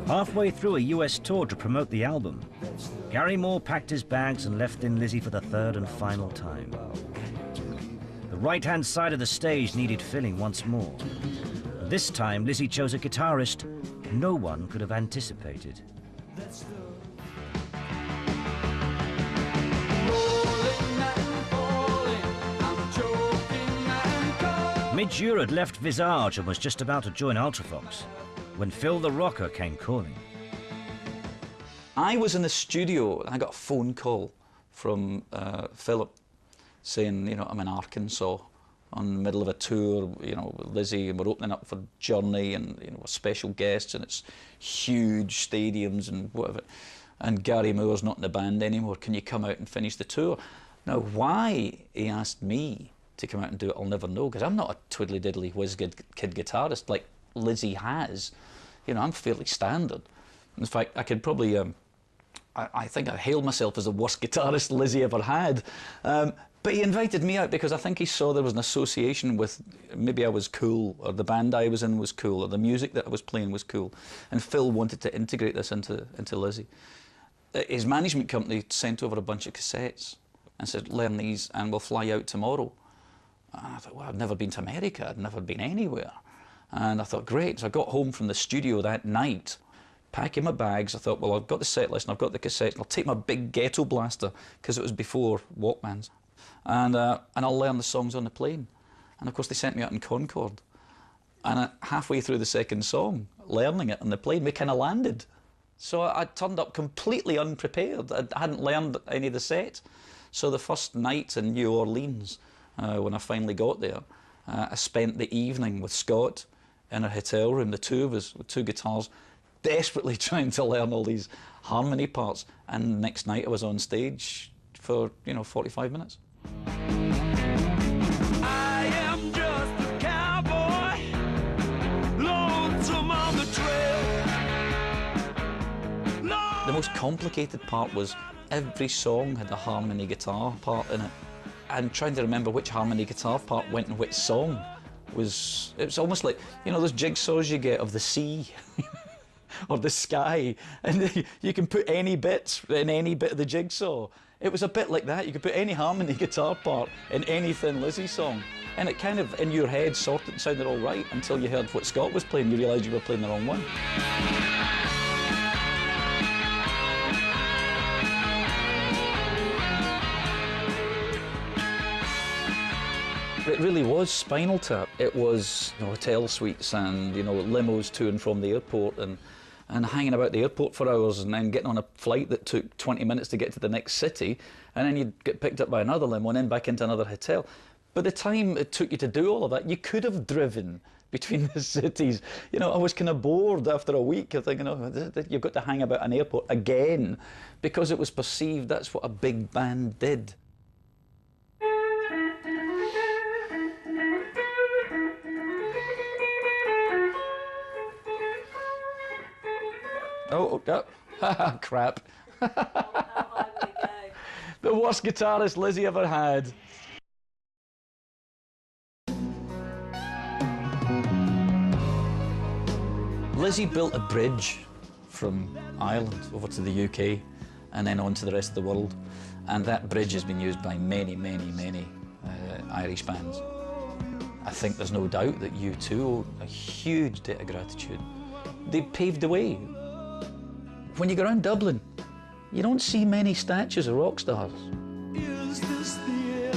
Halfway through a US tour to promote the album, Gary Moore packed his bags and left Thin Lizzy for the third and final time. The right-hand side of the stage needed filling once more. This time, Lizzy chose a guitarist no one could have anticipated. Midge had left Visage and was just about to join Ultavox when Phil the Rocker came calling. I was in the studio and I got a phone call from Philip saying, you know, I'm in Arkansas on the middle of a tour, you know, with Lizzy, and we're opening up for Journey and, you know, special guests, and it's huge stadiums and whatever. And Gary Moore's not in the band anymore. Can you come out and finish the tour? Now, why he asked me to come out and do it, I'll never know, because I'm not a twiddly-diddly whiz-kid guitarist like Lizzy has. You know, I'm fairly standard. In fact, I could probably, I think I hail myself as the worst guitarist Lizzy ever had. But he invited me out because I think he saw there was an association with, maybe I was cool, or the band I was in was cool, or the music that I was playing was cool. And Phil wanted to integrate this into Lizzy. His management company sent over a bunch of cassettes and said, learn these and we'll fly out tomorrow. And I thought, well, I'd never been to America, I'd never been anywhere. And I thought, great. So I got home from the studio that night, packing my bags. I thought, well, I've got the set list and I've got the cassettes, and I'll take my big ghetto blaster, because it was before Walkmans, and I'll learn the songs on the plane. And of course, they sent me out in Concorde. And halfway through the second song, learning it on the plane, we kind of landed. So I turned up completely unprepared. I hadn't learned any of the set. So the first night in New Orleans, when I finally got there, I spent the evening with Scott in a hotel room, the two of us, with two guitars, desperately trying to learn all these harmony parts. And the next night I was on stage for, you know, 45 minutes. I am just a cowboy, lonesome on the trail. The most complicated part was every song had a harmony guitar part in it. And trying to remember which harmony guitar part went in which song it was almost like, you know, those jigsaws you get of the sea or the sky, and you can put any bits in any bit of the jigsaw. It was a bit like that. You could put any harmony guitar part in any Thin Lizzy song, and it kind of, in your head, sounded all right until you heard what Scott was playing. You realised you were playing the wrong one. It really was Spinal Tap. It was, you know, hotel suites and, you know, limos to and from the airport, and hanging about the airport for hours, and then getting on a flight that took 20 minutes to get to the next city, and then you'd get picked up by another limo and then back into another hotel. By the time it took you to do all of that, you could have driven between the cities. You know, I was kind of bored after a week. I think, you know, you've got to hang about an airport again, because it was perceived that's what a big band did. Oh, oh, crap. How high would it go? The worst guitarist Lizzy ever had. Lizzy built a bridge from Ireland over to the UK and then on to the rest of the world. And that bridge has been used by many, many, many Irish bands. I think there's no doubt that U2 owe a huge debt of gratitude. They paved the way. When you go around Dublin, you don't see many statues of rock stars. Is this the